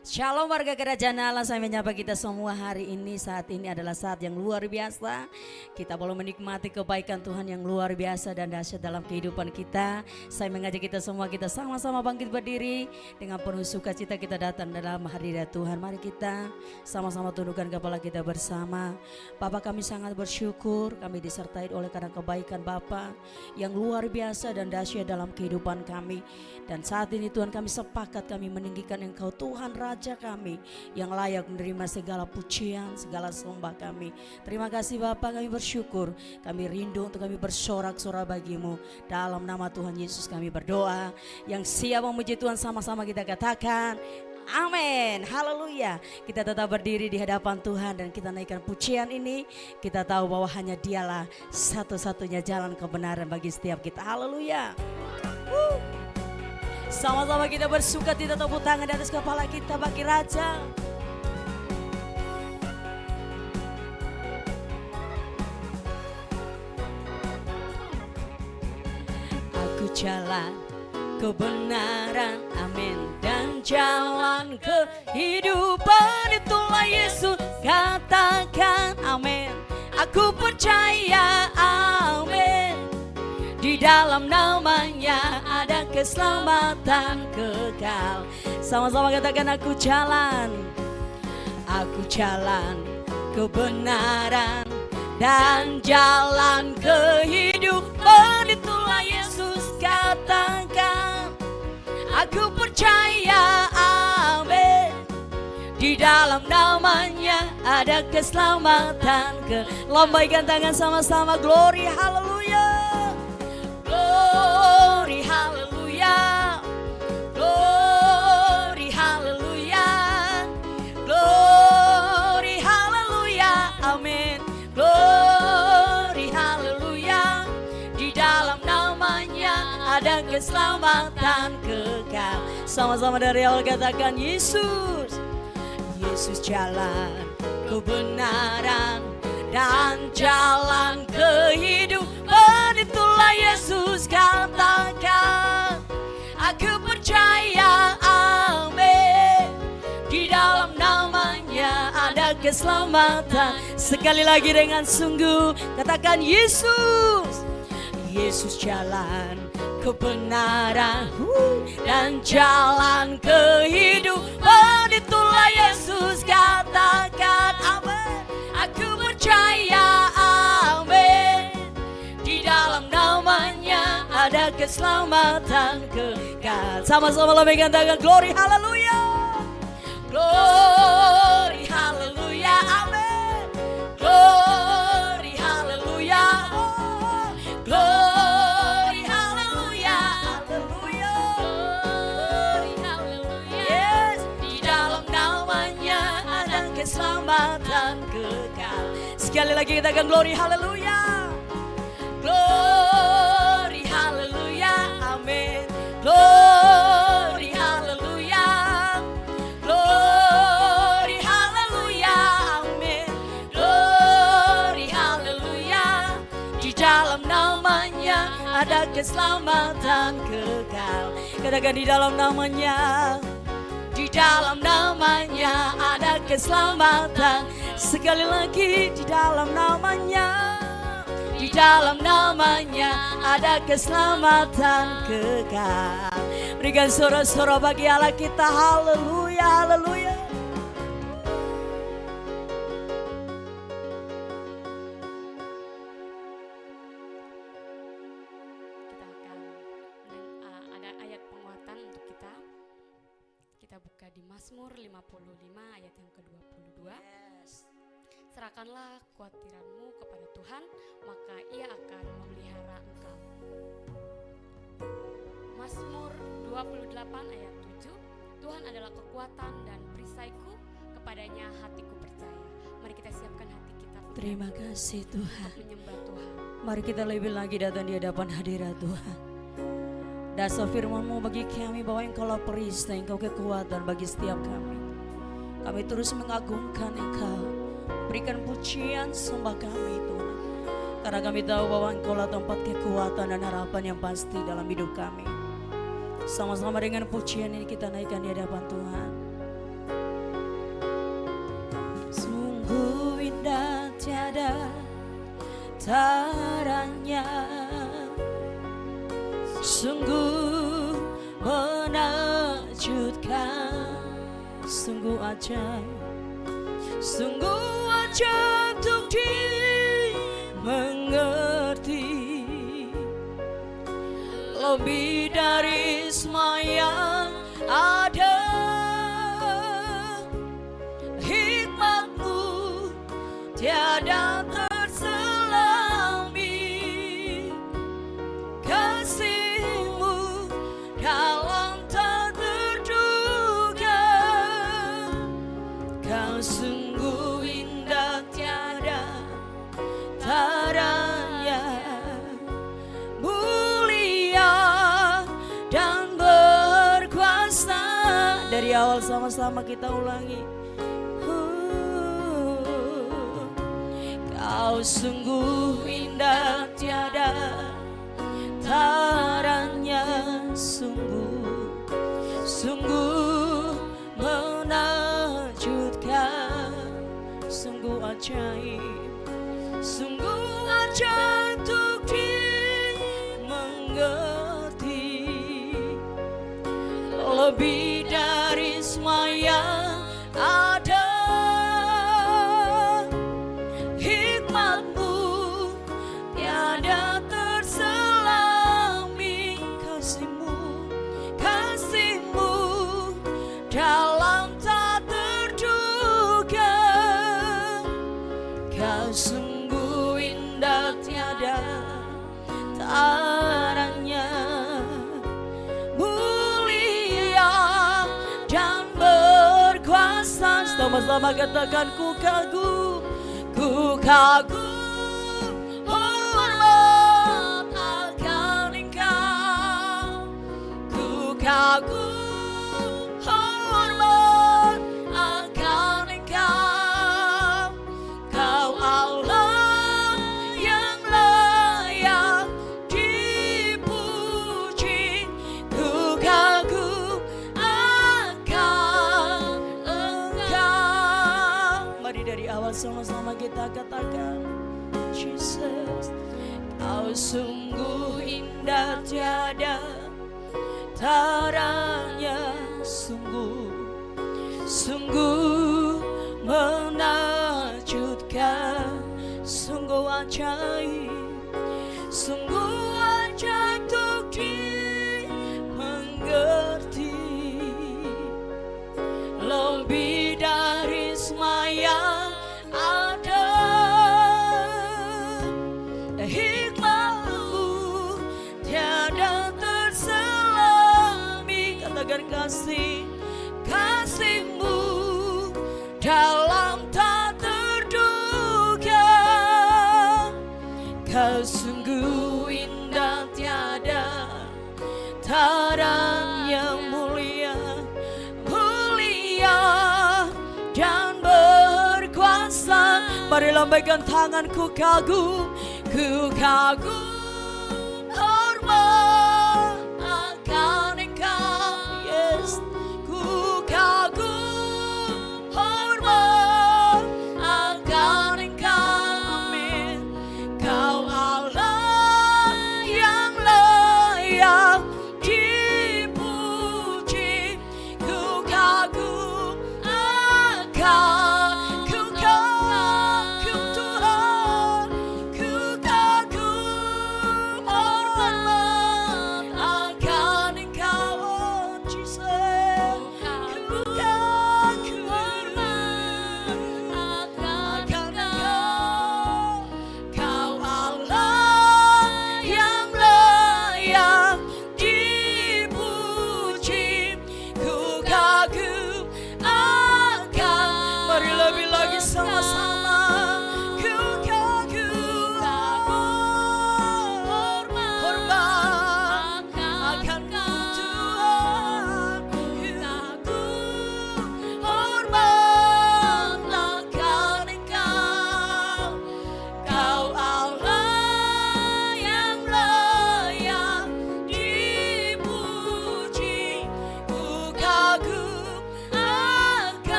Shalom warga kerajaan Allah, saya menyapa kita semua hari ini. Saat ini adalah saat yang luar biasa. Kita boleh menikmati kebaikan Tuhan yang luar biasa dan dahsyat dalam kehidupan kita. Saya mengajak kita semua, kita sama-sama bangkit berdiri. Dengan penuh sukacita kita datang dalam hadirat Tuhan. Mari kita sama-sama tundukkan kepala kita bersama. Bapa, kami sangat bersyukur, kami disertai oleh karena kebaikan Bapa yang luar biasa dan dahsyat dalam kehidupan kami. Dan saat ini Tuhan, kami sepakat, kami meninggikan Engkau Tuhan Raja kami yang layak menerima segala pujian, segala sembah kami. Terima kasih Bapa, kami bersyukur, kami rindu untuk kami bersorak-sorai bagimu. Dalam nama Tuhan Yesus kami berdoa. Yang siap memuji Tuhan sama-sama kita katakan amin, haleluya. Kita tetap berdiri di hadapan Tuhan dan kita naikkan pujian ini. Kita tahu bahwa hanya Dialah satu-satunya jalan kebenaran bagi setiap kita. Haleluya. Sama-sama kita bersuka, kita tepuk tangan di atas kepala kita bagi Raja. Aku jalan kebenaran, amin, dan jalan kehidupan, itulah Yesus katakan amin. Aku percaya amin. Di dalam namanya ada keselamatan kekal. Sama-sama katakan aku jalan kebenaran dan jalan kehidupan, itulah Yesus katakan. Aku percaya amin. Di dalam namanya ada keselamatan lambaikan tangan sama-sama, glory haleluya. Glory hallelujah, glory hallelujah, glory hallelujah, amin. Glory hallelujah. Di dalam namanya ada keselamatan kekal. Sama-sama dari awal katakan Yesus. Yesus jalan kebenaran dan jalan kehidupan, itulah Yesus katakan. Aku percaya amin. Di dalam namanya ada keselamatan. Sekali lagi dengan sungguh katakan Yesus. Yesus jalan kebenaran dan jalan kehidupan, itulah Yesus katakan amin. Aku percaya amin. Di dalam namanya ada keselamatan kekal. Sama-sama lambaikan tangan, glory haleluya. Glory haleluya, amin. Glory haleluya, oh. Glory haleluya, haleluya. Glory haleluya. Yes, di dalam namanya ada keselamatan kekal. Sekali lagi kita akan glory haleluya. Glory haleluya, amin. Glory haleluya. Glory haleluya, amin. Glory haleluya. Di dalam namanya ada keselamatan kekal. Katakan di dalam namanya. Di dalam namanya ada keselamatan. Sekali lagi di dalam namanya. Di dalam namanya ada keselamatan kekal. Berikan sorak-sorai bagi Allah kita, haleluya, haleluya. Kita akan ada ayat penguatan untuk kita. Kita buka di Mazmur 55 ayat yang ke-22. Serahkanlah kekhawatiranmu kepada Tuhan, maka Ia akan memelihara engkau. Mazmur 28 ayat 7. Tuhan adalah kekuatan dan perisaiku, kepadanya hatiku percaya. Mari kita siapkan hati kita. Terima kasih Tuhan. Untuk menyembah Tuhan. Mari kita lebih lagi datang di hadapan hadirat Tuhan. Dasar firman-Mu bagi kami bahwa Engkaulah perisai, Engkau kekuatan bagi setiap kami. Kami terus mengagungkan Engkau. Berikan pujian sembah kami Tuhan. Karena kami tahu bahwa Engkaulah tempat kekuatan dan harapan yang pasti dalam hidup kami. Sama-sama dengan pujian ini kita naikkan di hadapan Tuhan. caranya sungguh menakjubkan, sungguh ajaib untuk dimengerti, lebih dari semua yang ada. Hikmat-Mu tiada terselami, kasih-Mu dalam tak terduga. Kau sungguh indah tiada taranya, mulia dan berkuasa. Dari awal sama-sama kita ulangi. Kau sungguh indah tiada taranya, sungguh menakjubkan, sungguh ajaib untuk dimengerti, lebih dari semua yang ada. Hikmat-Mu tiada terselami, kasih-Mu dalam tak terduga. Kau sungguh indah tiada taranya, mulia dan berkuasa. Sama-sama katakan, ku kagum hormat akan Engkau, ku kagum hormat akan Engkau. Kau Allah yang layak dipuji, ku kagum akan Engkau. Mari dari awal sama-sama kita katakan, Jesus, Kau sungguh indah tiada taranya, sungguh menakjubkan, sungguh ajaib untuk dimengerti, lebih dari semua yang ada. Hikmat-Mu tiada terselami, katakan kasih-Mu dalam tak terduga. Kau sungguh indah tiada taranya, mulia dan berkuasa. Mari lambaikan tangan, ku kagum hormat akan Engkau. Yes, ku kagum hormat akan Engkau. Amin. Kau Allah yang layak dipuji, ku kagum akan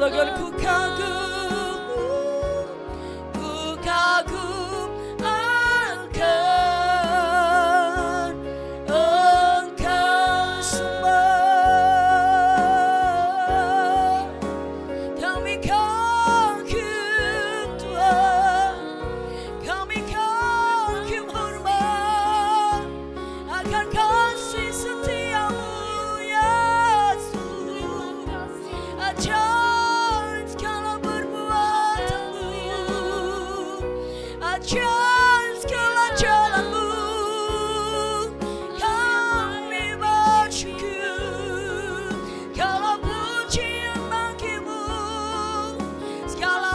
Katakan ku kagum, akan Engkau sembah. Kami kagum Tuhan, kami kagum hormat akan kasih setiamu Yesus. Ajaib segala perbuatanmu, ajaib segala jalanmu. Kami bersyukur, segala pujian bagimu, segala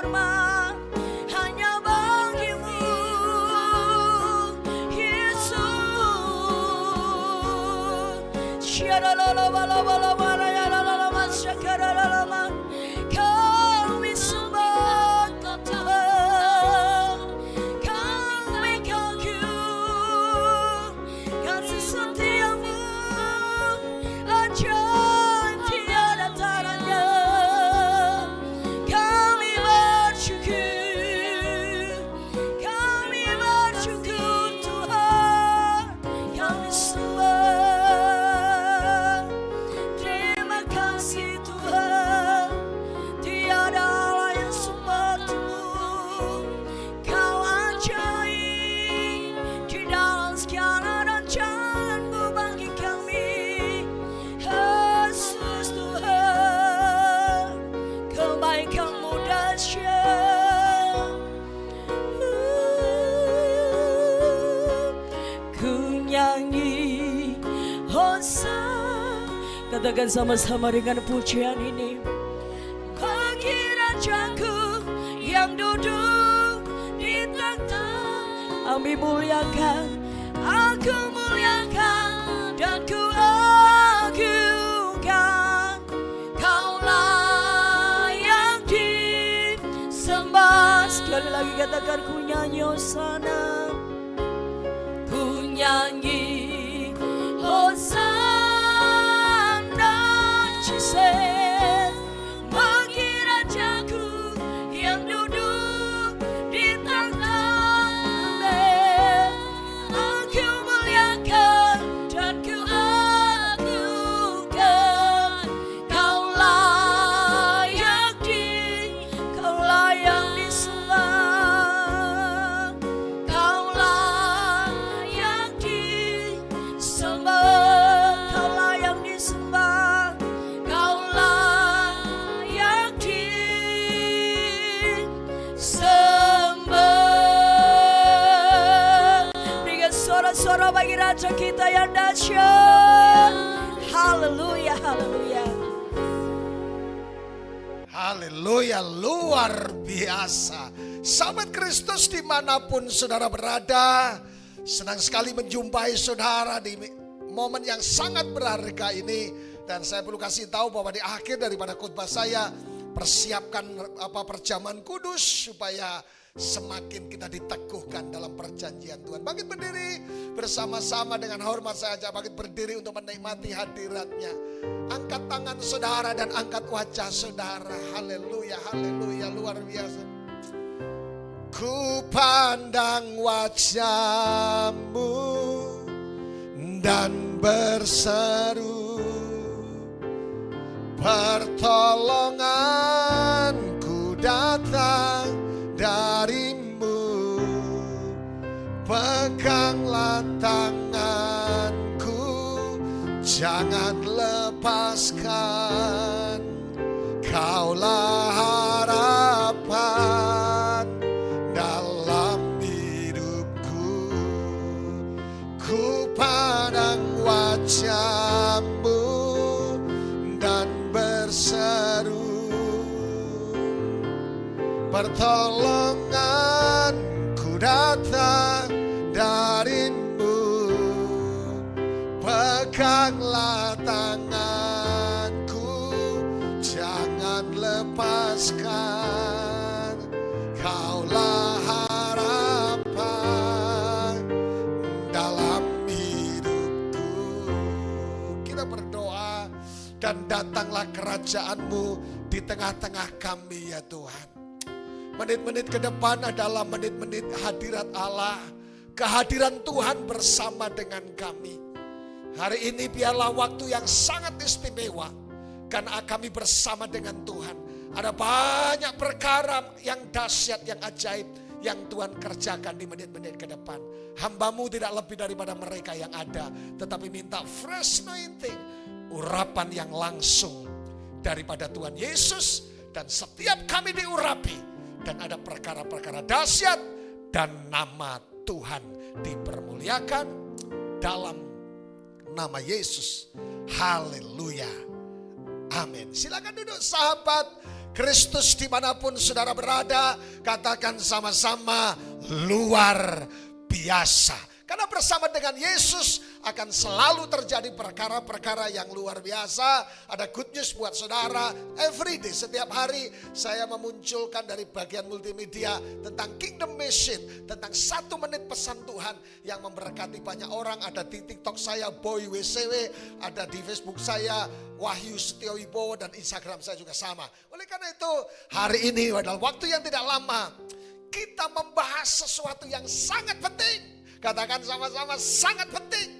hormat hanya bagimu Yesus. Kami sembah Kau Tuhan, kami kagum kasih setiamu, ajaib tiada taranya. Kami bersyukur Tuhan, kami sembah. Terima kasih Tuhan, tiada Allah yang sepertimu. Kau ajaib di dalam segala rancangan-Mu bagi kami. Yesus Tuhan, kebaikan-Mu dahsyat. Ku nyanyi Hosana, katakan sama-sama dengan pujian ini. Bagi Rajaku yang duduk di takhta, kami muliakan, aku muliakan dan ku agungkan. Kaulah yang disembah. Sekali lagi katakan ku nyanyi Hosana, ku nyanyi Hosana Jesus. Bagi Rajaku yang duduk di takhta, aku muliakan dan ku agungkan. Kaulah yang disembah, Kaulah yang disembah, Kaulah yang disembah, Kaulah yang disembah. Berikan sorak-sorak bagi Raja kita yang dahsyat. Haleluya, haleluya. Haleluya, luar biasa. Sahabat Kristus dimanapun saudara berada, senang sekali menjumpai saudara di momen yang sangat berharga ini. Dan saya perlu kasih tahu bahwa di akhir daripada khotbah saya, persiapkan perjamuan kudus supaya semakin kita diteguhkan dalam perjanjian Tuhan. Bangkit berdiri bersama-sama dengan hormat saya ajak bangkit berdiri untuk menikmati hadiratnya. Angkat tangan saudara dan angkat wajah saudara. Haleluya, haleluya, luar biasa. Ku pandang wajah-Mu dan berseru, pertolonganku datang dari-Mu. Peganglah tanganku, jangan lepaskan. Kaulah harapan dalam hidupku. Ku pandang wajah-Mu dan berseru, pertolonganku datang dari-Mu. Peganglah tanganku, jangan lepaskan. Kaulah harapan dalam hidupku. Kita berdoa Dan datanglah kerajaan-Mu di tengah-tengah kami ya Tuhan. Menit-menit ke depan adalah menit-menit hadirat Allah. Kehadiran Tuhan bersama dengan kami. Hari ini biarlah waktu yang sangat istimewa. Karena kami bersama dengan Tuhan. Ada banyak perkara yang dahsyat, yang ajaib. Yang Tuhan kerjakan di menit-menit ke depan. Hamba-Mu tidak lebih daripada mereka yang ada. Tetapi minta fresh anointing. Urapan yang langsung daripada Tuhan Yesus. Dan setiap kami diurapi. Dan ada perkara-perkara dahsyat. Dan nama Tuhan dipermuliakan dalam nama Yesus. Haleluya. Amin. Silakan duduk sahabat Kristus dimanapun saudara berada. Katakan sama-sama luar biasa. Karena bersama dengan Yesus akan selalu terjadi perkara-perkara yang luar biasa. Ada good news buat saudara. Every day, setiap hari saya memunculkan dari bagian multimedia tentang Kingdom Mission. Tentang 1 menit pesan Tuhan yang memberkati banyak orang. Ada di TikTok saya, Boy WCW. Ada di Facebook saya, Wahyu Setiowibowo. Dan Instagram saya juga sama. Oleh karena itu, hari ini adalah waktu yang tidak lama. Kita membahas sesuatu yang sangat penting. Katakan sama-sama sangat penting.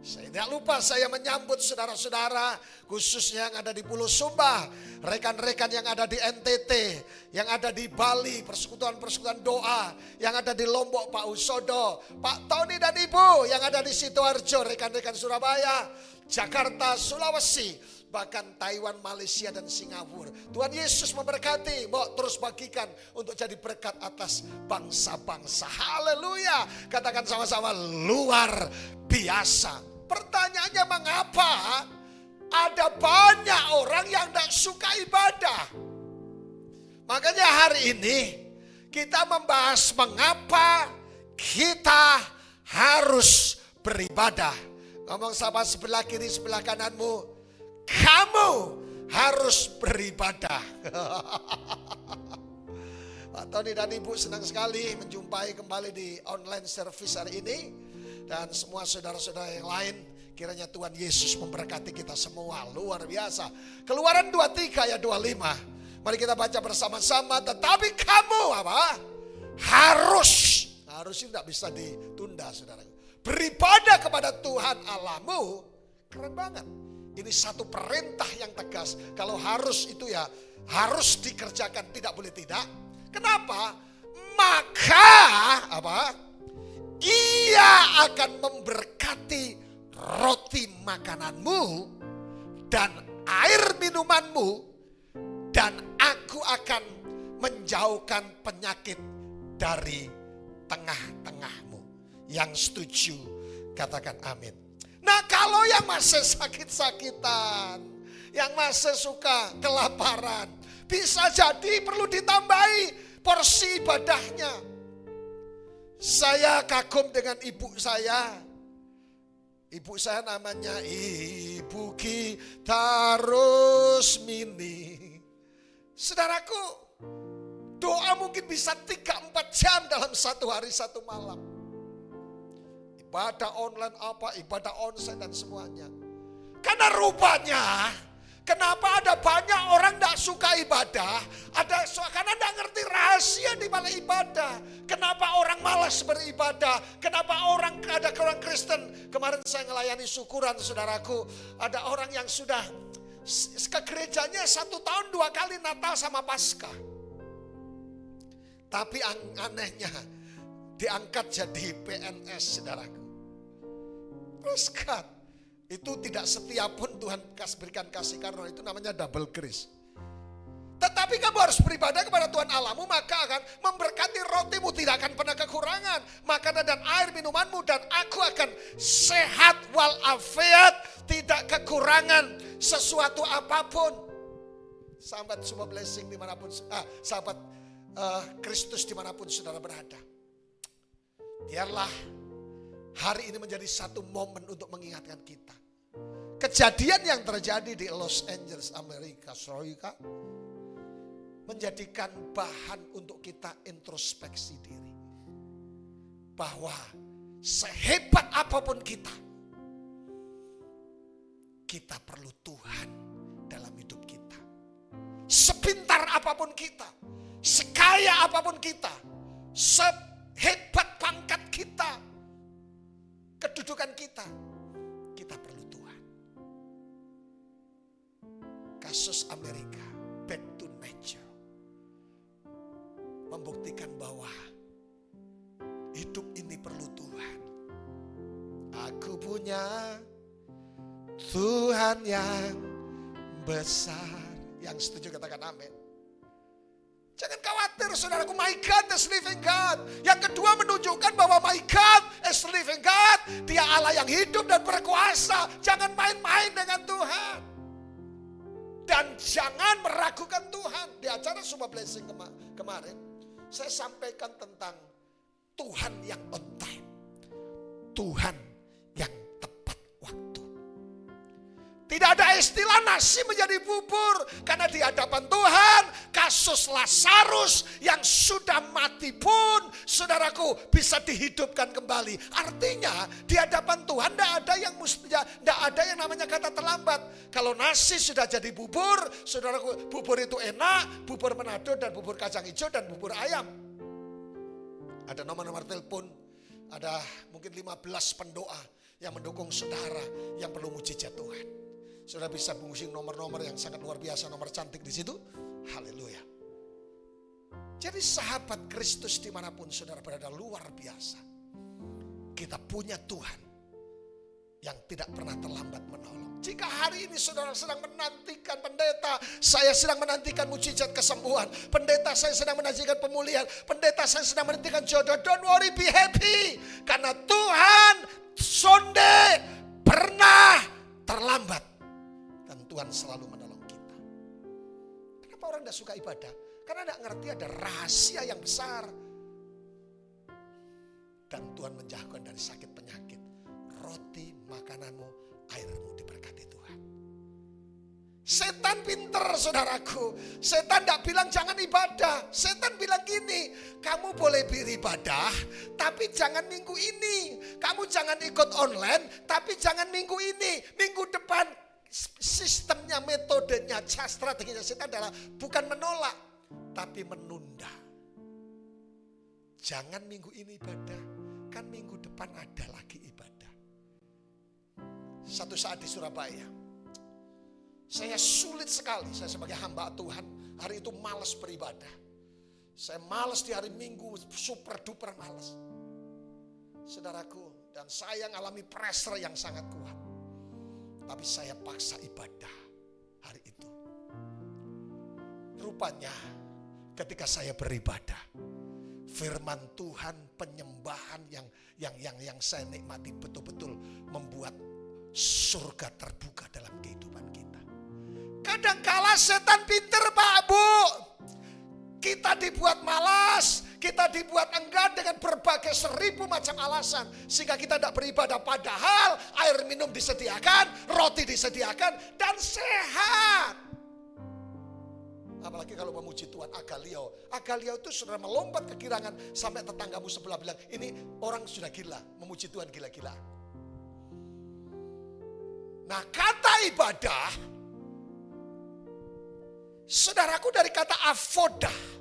Saya tidak lupa saya menyambut saudara-saudara khususnya yang ada di Pulau Sumba. Rekan-rekan yang ada di NTT. Yang ada di Bali, persekutuan-persekutuan doa. Yang ada di Lombok, Pak Usodo. Pak Tony dan Ibu yang ada di Sidoarjo. Rekan-rekan Surabaya, Jakarta, Sulawesi. Bahkan Taiwan, Malaysia dan Singapura. Tuhan Yesus memberkati. Mau terus bagikan untuk jadi berkat atas bangsa-bangsa. Haleluya. Katakan sama-sama luar biasa. Pertanyaannya mengapa ada banyak orang yang tidak suka ibadah? Makanya hari ini kita membahas mengapa kita harus beribadah. Ngomong sama sebelah kiri, sebelah kananmu. Kamu harus beribadah. Pak Tony dan Ibu senang sekali menjumpai kembali di online service hari ini. Dan semua saudara-saudara yang lain, kiranya Tuhan Yesus memberkati kita semua. Luar biasa. Keluaran 23 ayat 25. Mari kita baca bersama-sama. Tetapi kamu apa? Harus itu tidak bisa ditunda saudara. Beribadah kepada Tuhan Allahmu. Keren banget. Ini satu perintah yang tegas. Kalau harus itu ya harus dikerjakan, tidak boleh tidak. Kenapa? Maka apa? Ia akan memberkati roti makananmu dan air minumanmu, dan aku akan menjauhkan penyakit dari tengah-tengahmu. Yang setuju katakan amin. Nah kalau yang masih sakit-sakitan, yang masih suka kelaparan, bisa jadi perlu ditambahi porsi ibadahnya. Saya kagum dengan ibu saya. Ibu saya namanya Ibu Kita Rusmini. Saudaraku, doa mungkin bisa 3-4 jam dalam satu hari satu malam. Ibadah online apa, ibadah onsite dan semuanya. Karena rupanya, kenapa ada banyak orang tidak suka ibadah? Karena tidak ngerti rahasia di balik ibadah. Kenapa orang malas beribadah? Kenapa ada orang Kristen? Kemarin saya melayani syukuran saudaraku. Ada orang yang sudah ke gerejanya 1 tahun 2 kali Natal sama Paskah. Tapi anehnya diangkat jadi PNS saudaraku. Praise God. Itu tidak setia pun Tuhan berikan kasih karunia, itu namanya double grace. Tetapi kamu harus beribadah kepada Tuhan Allahmu, maka akan memberkati rotimu, tidak akan pernah kekurangan. Makanan dan air minumanmu, dan aku akan sehat walafiat, tidak kekurangan sesuatu apapun. Sahabat semua blessing dimanapun, sahabat Kristus dimanapun saudara berada. Biarlah hari ini menjadi satu momen untuk mengingatkan kita. Kejadian yang terjadi di Los Angeles, Amerika Serikat, menjadikan bahan untuk kita introspeksi diri. Bahwa sehebat apapun kita kita perlu Tuhan dalam hidup kita. Sepintar apapun kita, sekaya apapun kita, sehebat pangkat kita, kedudukan kita perlu Tuhan. Kasus Amerika, back to nature, membuktikan bahwa hidup ini perlu Tuhan. Aku punya Tuhan yang besar. Yang setuju katakan amin. Jangan khawatir saudaraku, my God is living God. Yang kedua menunjukkan bahwa my God is living God. Dia Allah yang hidup dan berkuasa. Jangan main-main dengan Tuhan. Dan jangan meragukan Tuhan. Di acara Summa Blessing kemarin, saya sampaikan tentang Tuhan yang on time. Tuhan yang tepat waktu. Tidak ada istilah nasi menjadi bubur. Karena di hadapan Tuhan, kasus Lazarus yang sudah mati pun, saudaraku, bisa dihidupkan kembali. Artinya di hadapan Tuhan tidak ada yang namanya kata terlambat. Kalau nasi sudah jadi bubur, saudaraku, bubur itu enak, bubur Manado dan bubur kacang hijau dan bubur ayam. Ada nomor-nomor telepon, ada mungkin 15 pendoa yang mendukung saudara yang perlu mujizat Tuhan. Saudara bisa mengusung nomor-nomor yang sangat luar biasa, nomor cantik di situ. Haleluya. Jadi sahabat Kristus dimanapun saudara berada, luar biasa. Kita punya Tuhan yang tidak pernah terlambat menolong. Jika hari ini saudara sedang menantikan pendeta, saya sedang menantikan mujizat kesembuhan. Pendeta, saya sedang menantikan pemulihan. Pendeta, saya sedang menantikan jodoh. Don't worry, be happy. Karena Tuhan sonde pernah terlambat. Dan Tuhan selalu menolong kita. Kenapa orang tidak suka ibadah? Karena tidak ngerti ada rahasia yang besar. Dan Tuhan menjauhkan dari sakit penyakit. Roti makananmu, airmu diberkati Tuhan. Setan pinter saudaraku. Setan tidak bilang jangan ibadah. Setan bilang gini, kamu boleh beribadah tapi jangan minggu ini. Kamu jangan ikut online tapi jangan minggu ini. Minggu depan. Sistemnya, metodenya, strateginya setan adalah bukan menolak tapi menunda. Jangan minggu ini ibadah, kan minggu depan ada lagi ibadah. Satu saat di Surabaya, saya sulit sekali, saya sebagai hamba Tuhan, hari itu malas beribadah. Saya malas di hari Minggu, super duper malas. Saudaraku, dan saya mengalami pressure yang sangat kuat. Tapi saya paksa ibadah hari itu. Rupanya ketika saya beribadah, firman Tuhan, penyembahan yang saya nikmati betul-betul membuat surga terbuka dalam kehidupan kita. Kadangkala setan pinter Pak Bu. Kita dibuat malas, kita dibuat enggan dengan berbagai 1000 macam alasan. Sehingga kita tidak beribadah, padahal air minum disediakan, roti disediakan, dan sehat. Apalagi kalau memuji Tuhan, Agaliau. Agaliau itu sudah melompat ke girangan sampai tetanggamu sebelah bilang, ini orang sudah gila, memuji Tuhan gila-gila. Nah, kata ibadah, saudaraku, dari kata avodah.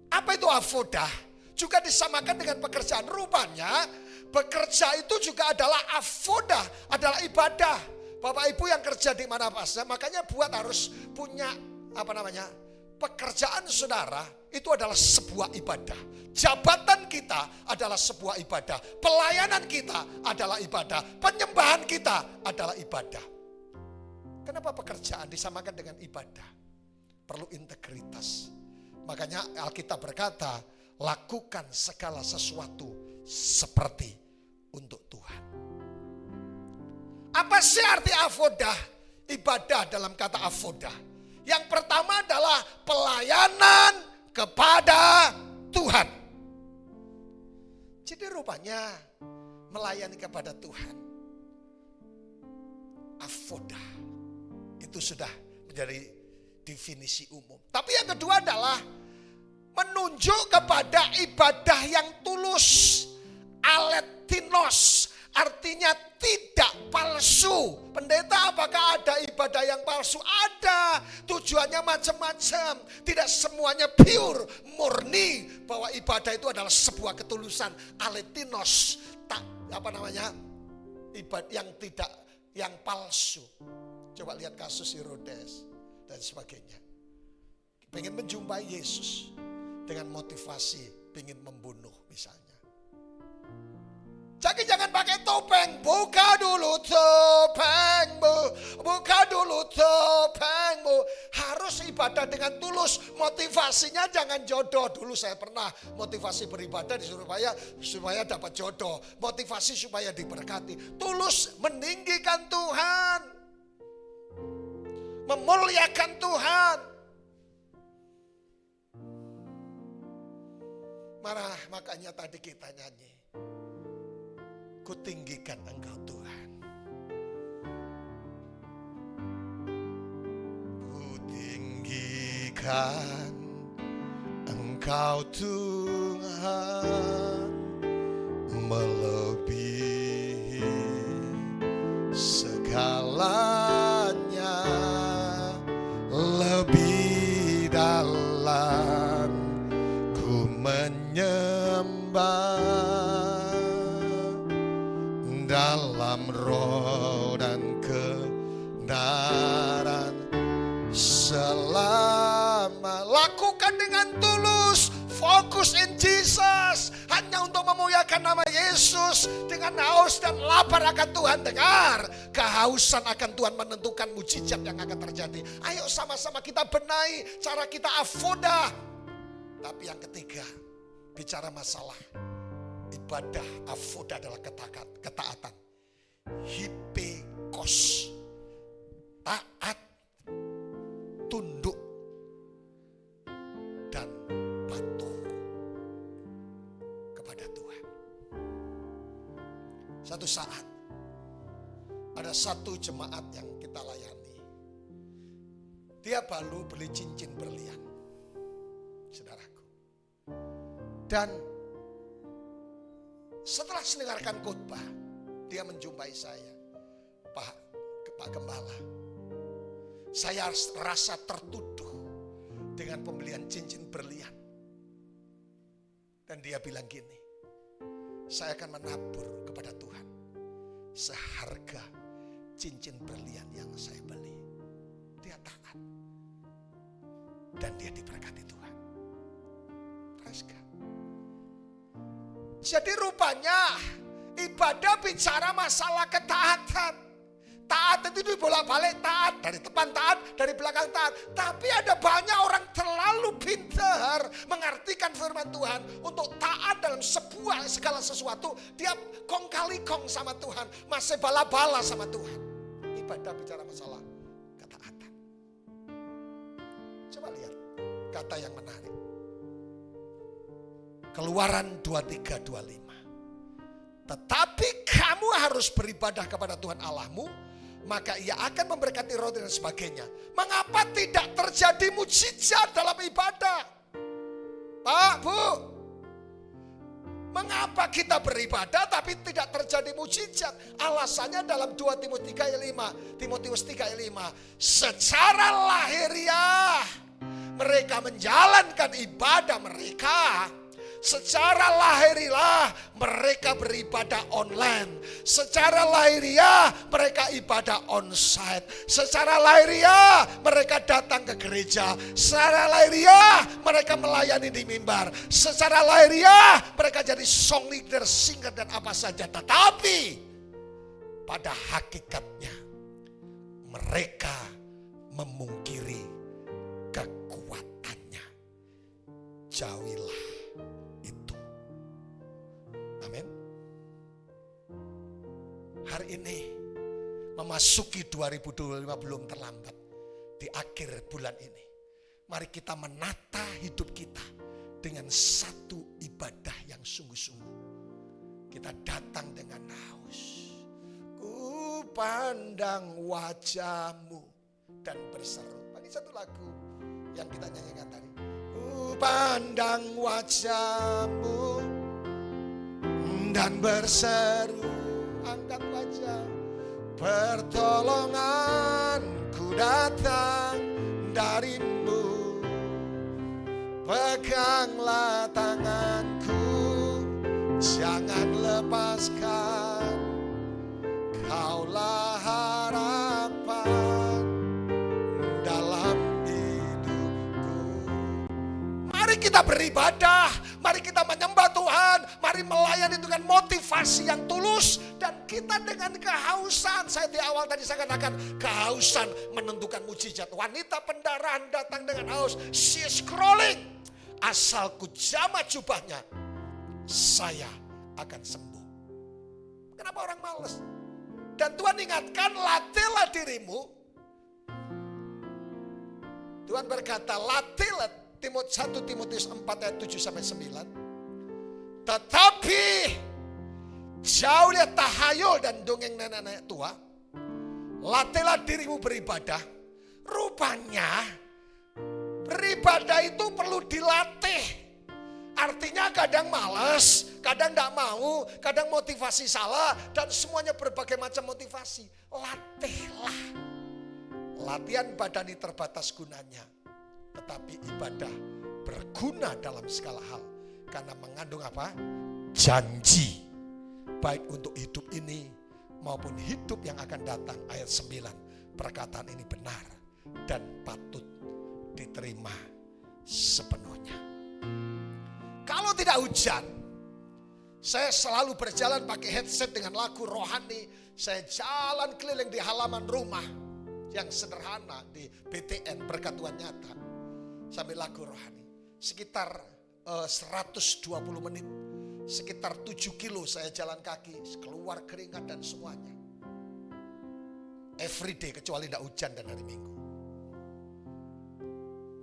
Apa itu avodah? Juga disamakan dengan pekerjaan. Rupanya bekerja itu juga adalah avodah, adalah ibadah. Bapak Ibu yang kerja di mana saja, makanya buat harus punya pekerjaan saudara itu adalah sebuah ibadah. Jabatan kita adalah sebuah ibadah. Pelayanan kita adalah ibadah. Penyembahan kita adalah ibadah. Kenapa pekerjaan disamakan dengan ibadah? Perlu integritas. Makanya Alkitab berkata, lakukan segala sesuatu seperti untuk Tuhan. Apa sih arti avodah? Ibadah dalam kata avodah. Yang pertama adalah pelayanan kepada Tuhan. Jadi rupanya melayani kepada Tuhan, avodah, itu sudah menjadi definisi umum. Tapi yang kedua adalah menunjuk kepada ibadah yang tulus, aletinos. artinya tidak palsu. Pendeta, apakah ada ibadah yang palsu? Ada. Tujuannya macam-macam. Tidak semuanya pure, murni. Bahwa ibadah itu adalah sebuah ketulusan. Aletinos. Ibadah yang tidak, yang palsu. Coba lihat kasus Herodes dan sebagainya. Pengen menjumpai Yesus dengan motivasi pengen membunuh misalnya. Jadi jangan pakai topeng. Buka dulu topengmu. Buka dulu topengmu. Harus ibadah dengan tulus. Motivasinya jangan jodoh. Dulu saya pernah motivasi beribadah di supaya dapat jodoh. Motivasi supaya diberkati. Tulus meninggikan Tuhan. Memuliakan Tuhan. Makanya tadi kita nyanyi. Kutinggikan Engkau Tuhan. Kutinggikan Engkau Tuhan, melebihi segalanya, lebih dalam ku menyembah. Dalam roh dan kebenaran selama. Lakukan dengan tulus. Fokus in Jesus. Hanya untuk memuliakan nama Yesus. Dengan haus dan lapar akan Tuhan. Dengar. Kehausan akan Tuhan menentukan mujizat yang akan terjadi. Ayo sama-sama kita benahi cara kita avodah. Tapi yang ketiga, bicara masalah ibadah, avodah adalah ketaatan. Hipekos, taat, tunduk, dan patuh kepada Tuhan. Satu saat ada satu jemaat yang kita layani. Dia baru beli cincin berlian, saudaraku. Dan setelah mendengarkan khotbah, dia menjumpai saya, Pak Gembala. Saya rasa tertuduh dengan pembelian cincin berlian. Dan dia bilang gini, saya akan menabur kepada Tuhan seharga cincin berlian yang saya beli. Dia taat. Dan dia diberkati Tuhan. Praise God. Jadi rupanya ibadah bicara masalah ketaatan. Taat itu dibolak-balik taat. Dari depan taat, dari belakang taat. Tapi ada banyak orang terlalu pintar mengartikan firman Tuhan. Untuk taat dalam segala sesuatu. Dia kong kali kong sama Tuhan. Masih bala-bala sama Tuhan. Ibadah bicara masalah ketaatan. Coba lihat kata yang menarik. Keluaran 23:25. Tetapi kamu harus beribadah kepada Tuhan Allahmu, maka ia akan memberkati roti dan sebagainya. Mengapa tidak terjadi mujizat dalam ibadah? Pak, Bu, mengapa kita beribadah tapi tidak terjadi mujizat? Alasannya dalam 2 Timotius 3:5. Secara lahiriah mereka menjalankan ibadah mereka. Secara lahiriah mereka beribadah online. Secara lahiriah mereka ibadah onsite. Secara lahiriah mereka datang ke gereja. Secara lahiriah mereka melayani di mimbar. Secara lahiriah mereka jadi song leader, singer dan apa saja. Tetapi pada hakikatnya mereka memungkiri kekuatannya. Jauhilah. Amin. Hari ini memasuki 2025 belum terlambat. Di akhir bulan ini, mari kita menata hidup kita dengan satu ibadah yang sungguh-sungguh. Kita datang dengan haus. Ku pandang wajahmu dan berseru. Ini satu lagu yang kita nyanyikan tadi. Ku pandang wajahmu dan berseru. angkat wajah. Pertolonganku datang darimu, peganglah tanganku, jangan lepaskan. Kaulah harapan dalam hidupku. Mari kita beribadah, mari kita menyembah Tuhan, mari melayani dengan motivasi yang tulus. Dan kita dengan kehausan, saya di awal tadi saya katakan kehausan menentukan mujizat. Wanita pendarahan datang dengan haus, she is crawling. Asal ku jamah jubahnya, saya akan sembuh. Kenapa orang malas? Dan Tuhan ingatkan, latihlah dirimu. Tuhan berkata, latihlah, 1 Timotius 4 ayat 7-9. Tetapi jauh lihat tahayul dan dongeng nenek-nenek tua, latihlah dirimu beribadah. Rupanya beribadah itu perlu dilatih. Artinya kadang malas, kadang tidak mau, kadang motivasi salah, dan semuanya berbagai macam motivasi. Latihlah. Latihan badani terbatas gunanya, tetapi ibadah berguna dalam segala hal. Karena mengandung apa? Janji. Baik untuk hidup ini maupun hidup yang akan datang. Ayat 9. Perkataan ini benar dan patut diterima sepenuhnya. Kalau tidak hujan, saya selalu berjalan pakai headset dengan lagu rohani. Saya jalan keliling di halaman rumah yang sederhana di BTN Berkat Tuhan Nyata sambil lagu rohani. Sekitar 120 menit, sekitar 7 kilo saya jalan kaki, keluar keringat dan semuanya. Everyday kecuali tidak hujan dan hari Minggu.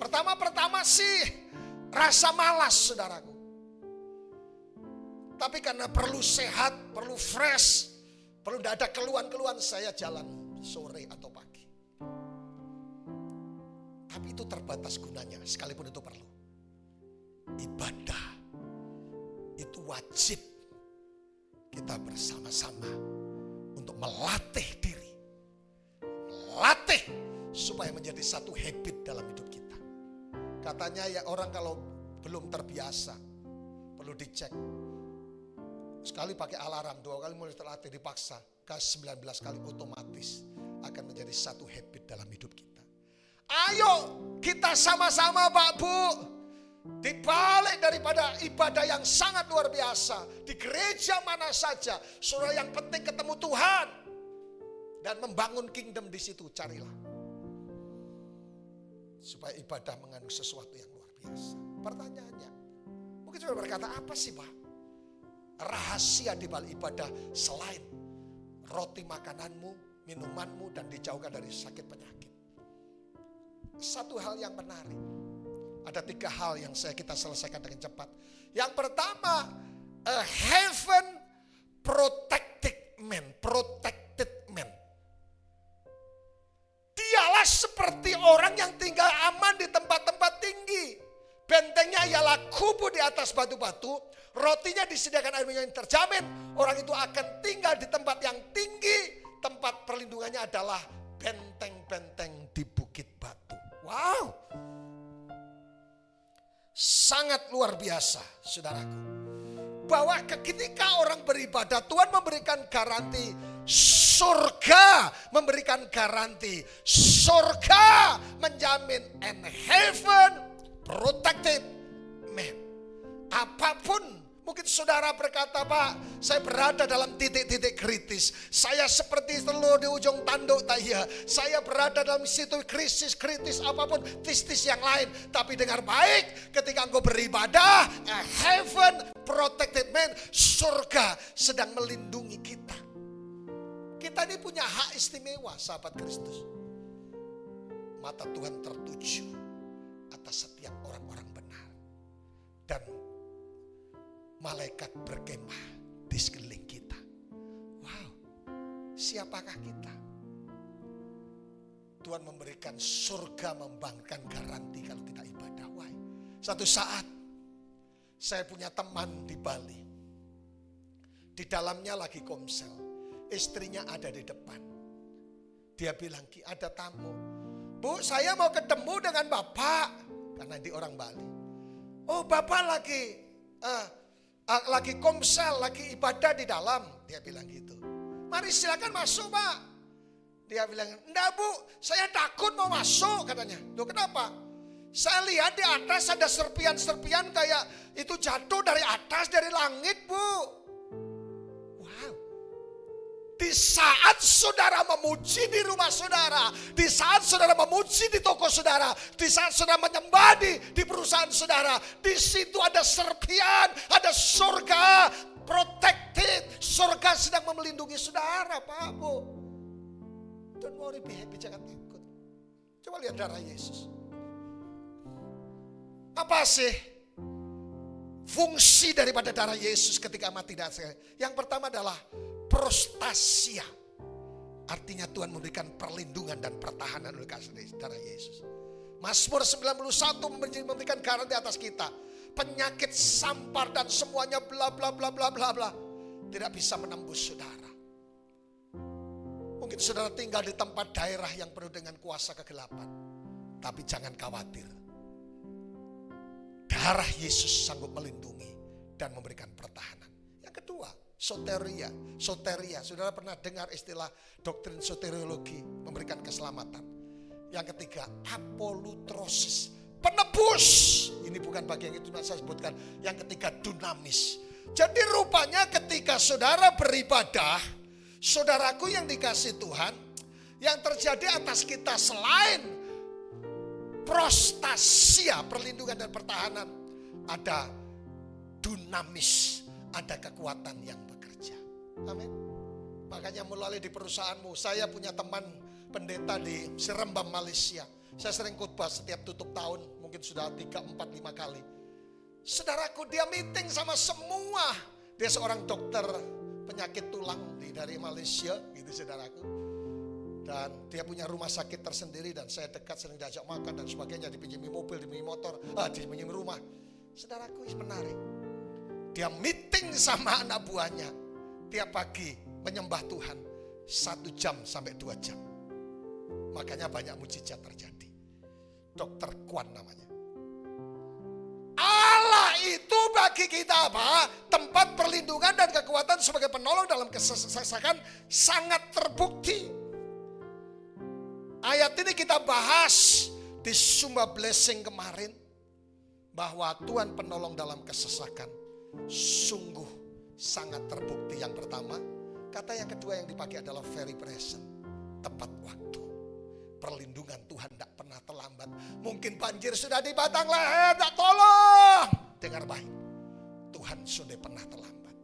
Pertama-pertama sih rasa malas, saudaraku. Tapi karena perlu sehat, perlu fresh, perlu tidak ada keluhan-keluhan, saya jalan sore atau pagi. Tapi itu terbatas gunanya, sekalipun itu perlu. Ibadah itu wajib kita bersama-sama untuk melatih diri. Melatih supaya menjadi satu habit dalam hidup kita. Katanya ya orang kalau belum terbiasa, perlu dicek. Sekali pakai alarm, 2 kali mulai terlatih dipaksa, ke 19 kali otomatis akan menjadi satu habit dalam hidup kita. Ayo kita sama-sama Pak Bu, dibalik daripada ibadah yang sangat luar biasa, di gereja mana saja, saudara yang penting ketemu Tuhan dan membangun kingdom di situ, carilah. Supaya ibadah mengandung sesuatu yang luar biasa. Pertanyaannya, mungkin saudara berkata, apa sih Pak rahasia di balik ibadah selain roti makananmu, minumanmu, dan dijauhkan dari sakit penyakit? Satu hal yang menarik. Ada 3 hal yang kita selesaikan dengan cepat. Yang pertama, a heaven protected man. Dialah seperti orang yang tinggal aman di tempat-tempat tinggi. Bentengnya ialah kubu di atas batu-batu. Rotinya disediakan air minum yang terjamin. Orang itu akan tinggal di tempat yang tinggi. Tempat perlindungannya adalah benteng-benteng di bukit batu. Wow. Sangat luar biasa, saudaraku. Bahwa ketika orang beribadah, Tuhan memberikan garansi. Surga memberikan garansi. Surga menjamin, and heaven protected man. Apapun. Mungkin saudara berkata, Pak, saya berada dalam titik-titik kritis. Saya seperti telur di ujung tanduk, tak iya. Saya berada dalam situ krisis apapun, tistis yang lain. Tapi dengar baik, ketika engkau beribadah, a heaven protected man, surga sedang melindungi kita. Kita ini punya hak istimewa, sahabat Kristus. Mata Tuhan tertuju atas setiap orang-orang benar. Dan malaikat berkemah di sekeliling kita. Wow, siapakah kita? Tuhan memberikan surga, membangkitkan garansi kalau kita ibadah. Why? Satu saat saya punya teman di Bali. Di dalamnya lagi komsel. Istrinya ada di depan. Dia bilang, Ki, ada tamu. Bu, saya mau ketemu dengan Bapak. Karena di orang Bali. Oh, Bapak lagi komsel, lagi ibadah di dalam. Dia bilang gitu. Mari silakan masuk, Pak. Dia bilang, enggak Bu, saya takut mau masuk katanya. Loh, kenapa? Saya lihat di atas ada serpian-serpian kayak itu jatuh dari atas, dari langit, Bu. Wow. Di saat saudara memuji di rumah saudara, di saat saudara memuji di toko saudara, di saat saudara menyembah di perusahaan saudara, di situ ada serpian, ada surga protected, surga sedang melindungi saudara, Pak, Bu. Don't worry, be happy, jangan takut. Coba lihat darah Yesus. Apa sih fungsi daripada darah Yesus ketika mati dan saya? Yang pertama adalah prostasia. Artinya Tuhan memberikan perlindungan dan pertahanan oleh kasih darah Yesus. Mazmur 91 memberikan garansi di atas kita. Penyakit, sampar dan semuanya bla bla bla bla bla bla tidak bisa menembus saudara. Mungkin saudara tinggal di tempat daerah yang penuh dengan kuasa kegelapan. Tapi jangan khawatir. Darah Yesus sanggup melindungi dan memberikan pertahanan. Yang kedua, soteria. Soteria, saudara pernah dengar istilah doktrin soteriologi memberikan keselamatan. Yang ketiga, apolutrosis, penebus. Ini bukan bagian itu yang saya sebutkan. Yang ketiga, dunamis. Jadi rupanya ketika saudara beribadah, saudaraku yang dikasih Tuhan, yang terjadi atas kita selain prostasia, perlindungan dan pertahanan, ada dunamis, ada kekuatan yang bekerja. Amin. Makanya melalui di perusahaanmu, saya punya teman pendeta di Seremban, Malaysia. Saya sering khotbah setiap tutup tahun, mungkin sudah 3, 4, 5 kali. Saudaraku, dia meeting sama semua. Dia seorang dokter penyakit tulang dari Malaysia, gitu saudaraku. Dan dia punya rumah sakit tersendiri dan saya dekat, sering diajak makan dan sebagainya, dipinjami mobil, dipinjami motor, dipinjami rumah. Saudaraku, menarik. Dia meeting sama anak buahnya tiap pagi menyembah Tuhan 1 jam sampai 2 jam. Makanya banyak mujizat terjadi. Dokter Kwan namanya. Allah itu bagi kita apa? Tempat perlindungan dan kekuatan sebagai penolong dalam kesesakan sangat terbukti. Ayat ini kita bahas di Sumba Blessing kemarin. Bahwa Tuhan penolong dalam kesesakan sungguh sangat terbukti. Yang pertama, kata yang kedua yang dipakai adalah very present. Tepat waktu. Perlindungan Tuhan tidak pernah terlambat. Mungkin banjir sudah di batang leher, tak tolong. Dengar baik, Tuhan sudah pernah terlambat.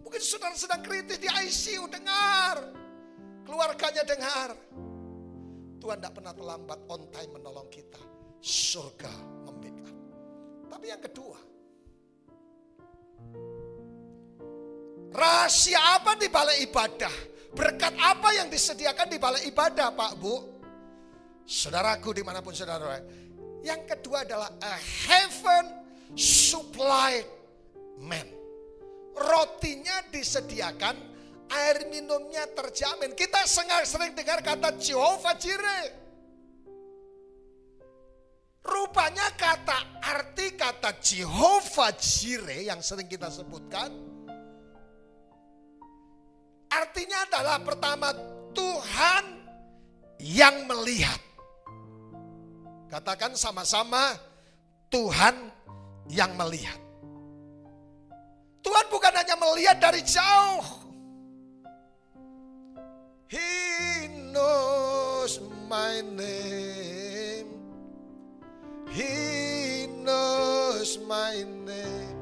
Mungkin saudara sedang kritis di ICU, dengar. Keluarganya dengar. Tuhan tidak pernah terlambat, on time menolong kita. Surga membackup. Tapi yang kedua, rahasia apa di balik ibadah? Berkat apa yang disediakan di balik ibadah, Pak, Bu? Saudaraku dimanapun saudara. Yang kedua adalah a heaven supplied man. Rotinya disediakan, air minumnya terjamin. Kita sering dengar kata Jehovah Jireh. Rupanya arti kata Jehovah Jireh yang sering kita sebutkan, artinya adalah pertama, Tuhan yang melihat. Katakan sama-sama, Tuhan yang melihat. Tuhan bukan hanya melihat dari jauh. He knows my name. He knows my name.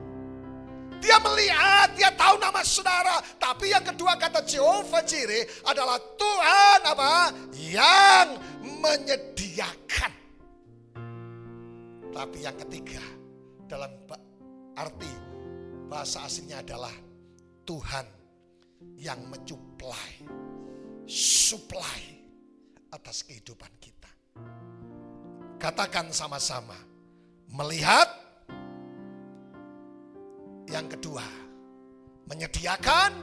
Dia melihat, dia tahu nama saudara. Tapi yang kedua kata Jehovah Jireh adalah Tuhan apa? Yang menyediakan. Tapi yang ketiga dalam arti bahasa aslinya adalah Tuhan yang mensuplai. Supply atas kehidupan kita. Katakan sama-sama, melihat. Yang kedua, menyediakan.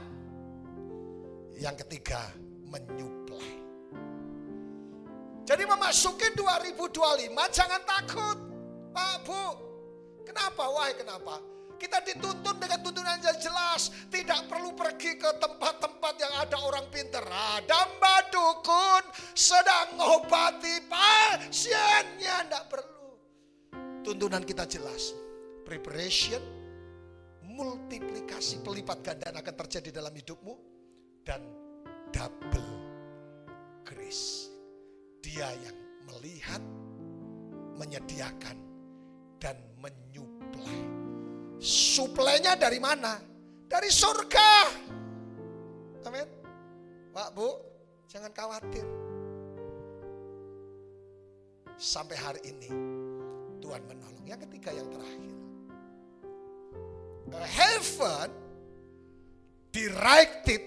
Yang ketiga, menyuplai. Jadi memasuki 2025 jangan takut. Pak, Bu, kenapa? Wahai kenapa? Kita dituntun dengan tuntunan yang jelas. Tidak perlu pergi ke tempat-tempat yang ada orang pintar. Ada mbak dukun sedang mengobati pasiennya. Tidak perlu. Tuntunan kita jelas. Preparation, multiplikasi, pelipat gandaan akan terjadi dalam hidupmu. Dan double grace. Dia yang melihat, menyediakan, dan menyuplai. Suplainya dari mana? Dari surga. Amin. Pak, Bu, jangan khawatir. Sampai hari ini Tuhan menolong. Yang ketiga, yang terakhir. Heaven directed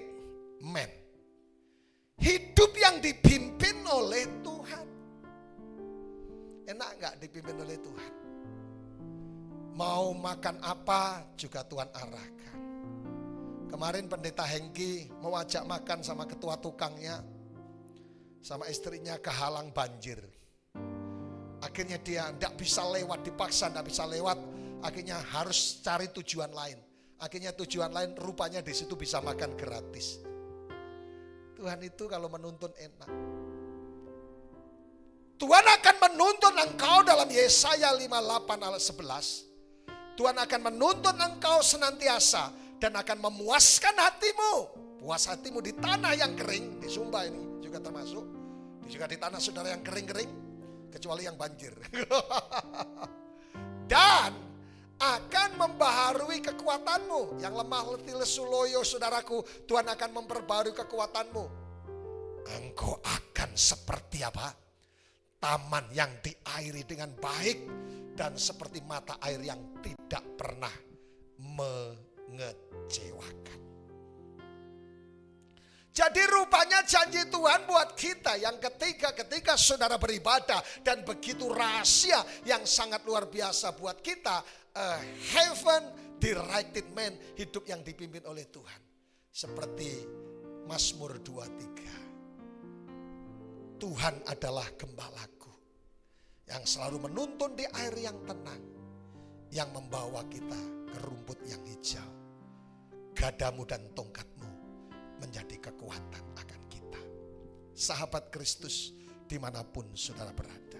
man. Hidup yang dipimpin oleh Tuhan. Enak gak dipimpin oleh Tuhan? Mau makan apa juga Tuhan arahkan. Kemarin pendeta Hengki mau ajak makan sama ketua tukangnya. Sama istrinya kehalang banjir. Akhirnya dia tidak bisa lewat, dipaksa tidak bisa lewat. Akhirnya harus cari tujuan lain. Akhirnya tujuan lain rupanya di situ bisa makan gratis. Tuhan itu kalau menuntun enak. Tuhan akan menuntun engkau dalam Yesaya 58 ayat 11. Tuhan akan menuntun engkau senantiasa dan akan memuaskan hatimu. Puas hatimu di tanah yang kering, di Sumba ini juga termasuk. Juga di tanah saudara yang kering-kering, kecuali yang banjir. Dan akan membaharui kekuatanmu. Yang lemah letih lesu loyo saudaraku, Tuhan akan memperbarui kekuatanmu. Engkau akan seperti apa? Taman yang diairi dengan baik dan seperti mata air yang tidak pernah mengecewakan. Jadi rupanya janji Tuhan buat kita yang ketika saudara beribadah dan begitu rahasia yang sangat luar biasa buat kita. Heaven directed man, hidup yang dipimpin oleh Tuhan. Seperti Mazmur 23. Tuhan adalah gembalaku yang selalu menuntun di air yang tenang, yang membawa kita ke rumput yang hijau. Gadamu dan tongkatmu menjadi kekuatan akan kita. Sahabat Kristus dimanapun saudara berada.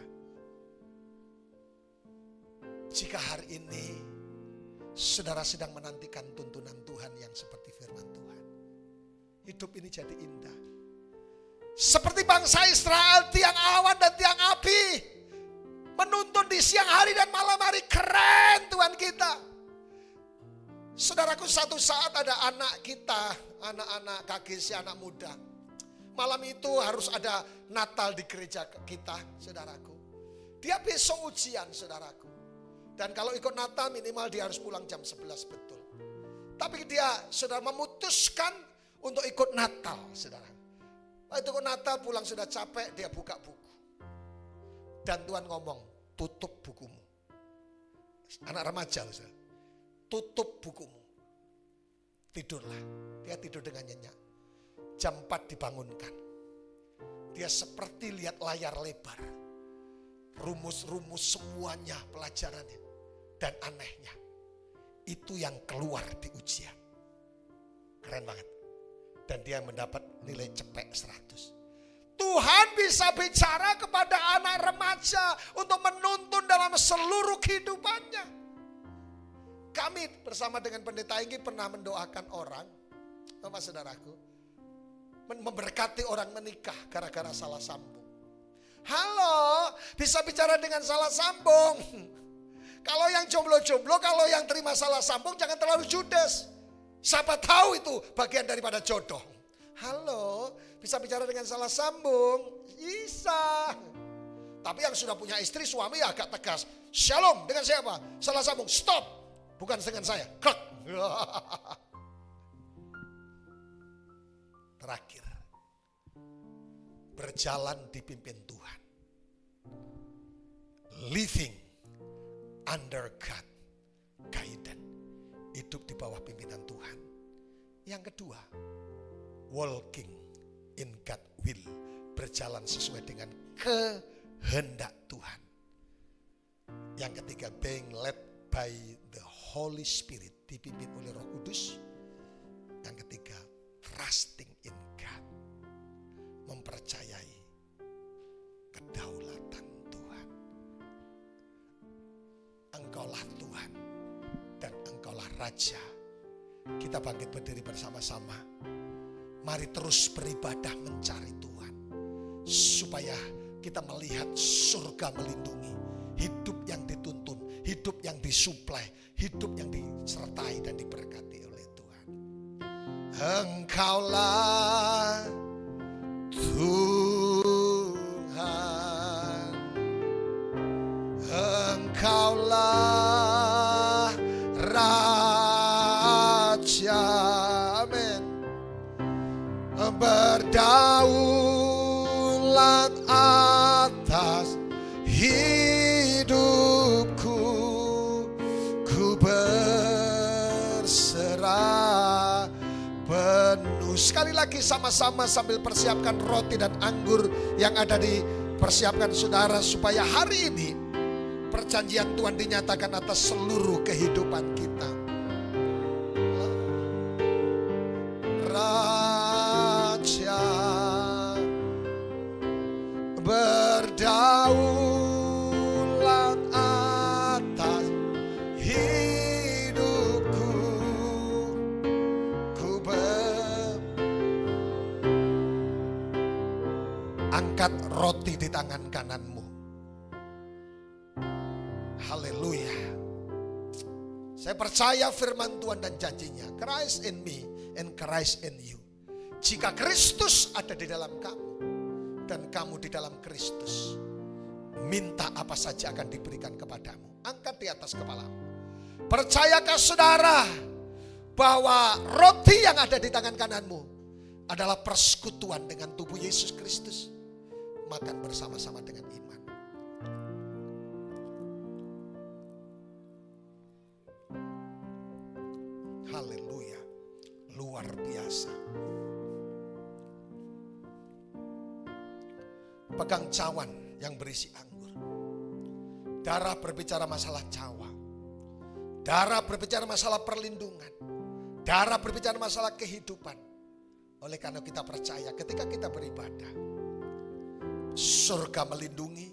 Jika hari ini saudara sedang menantikan tuntunan Tuhan yang seperti firman Tuhan, hidup ini jadi indah. Seperti bangsa Israel, tiang awan dan tiang api menuntun di siang hari dan malam hari. Keren Tuhan kita. Saudaraku, satu saat ada anak kita, anak-anak KGC, anak muda. Malam itu harus ada Natal di gereja kita, saudaraku. Dia besok ujian, saudaraku. Dan kalau ikut Natal minimal dia harus pulang jam 11 betul. Tapi dia sudah memutuskan untuk ikut Natal, saudara. Waktu ikut Natal pulang sudah capek, dia buka buku. Dan Tuhan ngomong, tutup bukumu. Anak remaja, saudara. Tutup bukumu. Tidurlah. Dia tidur dengan nyenyak. Jam 4 dibangunkan. Dia seperti lihat layar lebar. Rumus-rumus semuanya pelajarannya. Dan anehnya, itu yang keluar di ujian. Keren banget. Dan dia mendapat nilai cepek 100. Tuhan bisa bicara kepada anak remaja untuk menuntun dalam seluruh kehidupannya. Kami bersama dengan pendeta Inggi pernah mendoakan orang, Bapak saudaraku, memberkati orang menikah gara-gara salah sambung. Halo, bisa bicara dengan salah sambung. Kalau yang jomblo-jomblo, kalau yang terima salah sambung jangan terlalu judes. Siapa tahu itu bagian daripada jodoh. Halo, bisa bicara dengan salah sambung? Bisa. Tapi yang sudah punya istri, suami agak tegas. Shalom, dengan siapa? Salah sambung, stop. Bukan dengan saya. Klek. Terakhir. Berjalan dipimpin Tuhan. Living under God guidance. Hidup di bawah pimpinan Tuhan. Yang kedua, walking in God will, berjalan sesuai dengan kehendak Tuhan. Yang ketiga, being led by the Holy Spirit, dipimpin oleh Roh Kudus. Yang ketiga, trusting in God, mempercayai kedaulatan Tuhan. Engkaulah Tuhan dan Engkaulah Raja. Kita bangkit berdiri bersama-sama. Mari terus beribadah mencari Tuhan, supaya kita melihat surga melindungi, hidup yang dituntun, hidup yang disuplai, hidup yang disertai dan diberkati oleh Tuhan. Engkaulah Tuhan, Engkaulah Raja, amin. Berdaulat atas hidupku, ku berserah penuh. Sekali lagi sama-sama sambil persiapkan roti dan anggur yang ada dipersiapkan saudara, supaya hari ini perjanjian Tuhan dinyatakan atas seluruh kehidupan kita. Raja berdaulat atas hidupku, angkat roti di tangan kananmu. Haleluya. Saya percaya firman Tuhan dan janjinya, Christ in me and Christ in you. Jika Kristus ada di dalam kamu dan kamu di dalam Kristus, minta apa saja akan diberikan kepadamu. Angkat di atas kepalamu. Percayakah saudara bahwa roti yang ada di tangan kananmu adalah persekutuan dengan tubuh Yesus Kristus? Makan bersama-sama dengan iman. Haleluya. Luar biasa. Pegang cawan yang berisi anggur. Darah berbicara masalah cawan. Darah berbicara masalah perlindungan. Darah berbicara masalah kehidupan. Oleh karena kita percaya ketika kita beribadah, surga melindungi,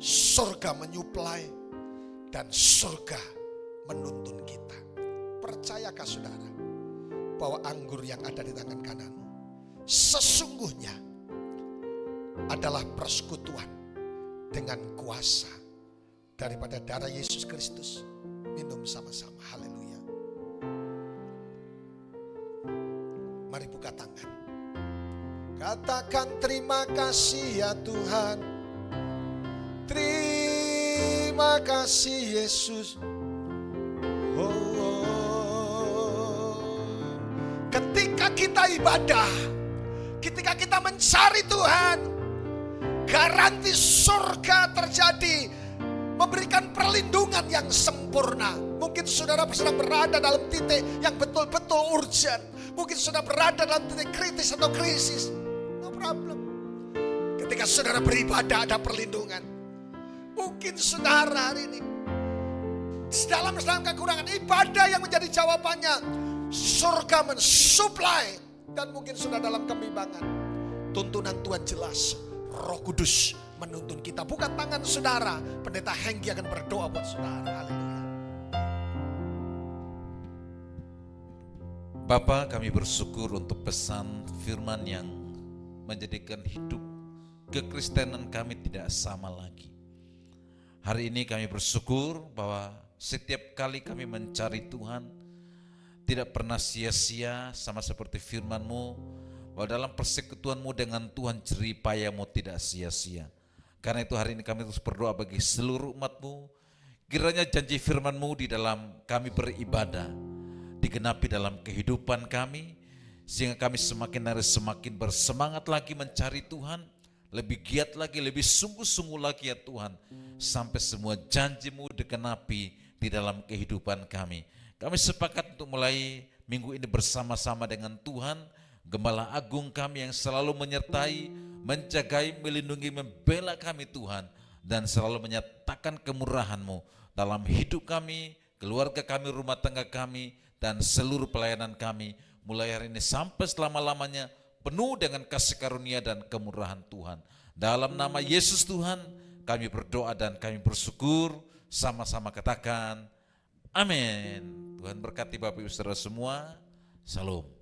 surga menyuplai, dan surga menuntun kita. Percayakah saudara bahwa anggur yang ada di tangan kananmu sesungguhnya adalah persekutuan dengan kuasa daripada darah Yesus Kristus? Minum sama-sama. Haleluya. Mari buka tangan. Katakan terima kasih ya Tuhan. Terima kasih Yesus. Ketika kita ibadah, ketika kita mencari Tuhan, garansi surga terjadi, memberikan perlindungan yang sempurna. Mungkin saudara sedang berada dalam titik yang betul-betul urgent. Mungkin saudara berada dalam titik kritis atau krisis. No problem. Ketika saudara beribadah ada perlindungan. Mungkin saudara hari ini dalam kekurangan ibadah yang menjadi jawabannya. Surga mensuplai. Dan mungkin sudah dalam kebimbangan. Tuntunan Tuhan jelas. Roh Kudus menuntun kita. Bukan tangan saudara. Pendeta Hengki akan berdoa buat saudara. Haleluya. Bapa, kami bersyukur untuk pesan firman yang menjadikan hidup kekristenan kami tidak sama lagi. Hari ini kami bersyukur bahwa setiap kali kami mencari Tuhan tidak pernah sia-sia, sama seperti firman-Mu bahwa dalam persekutuan-Mu dengan Tuhan jerih payah-Mu tidak sia-sia. Karena itu hari ini kami terus berdoa bagi seluruh umat-Mu, kiranya janji firman-Mu di dalam kami beribadah digenapi dalam kehidupan kami, sehingga kami semakin hari semakin bersemangat lagi mencari Tuhan, lebih giat lagi, lebih sungguh-sungguh lagi ya Tuhan, sampai semua janji-Mu digenapi di dalam kehidupan kami. Kami sepakat untuk mulai minggu ini bersama-sama dengan Tuhan, Gembala agung kami yang selalu menyertai, menjagai, melindungi, membela kami Tuhan, dan selalu menyatakan kemurahan-Mu dalam hidup kami, keluarga kami, rumah tangga kami, dan seluruh pelayanan kami, mulai hari ini sampai selama-lamanya, penuh dengan kasih karunia dan kemurahan Tuhan. Dalam nama Yesus Tuhan, kami berdoa dan kami bersyukur, sama-sama katakan, amin. Tuhan berkati Bapak Ibu Saudara semua, Salam.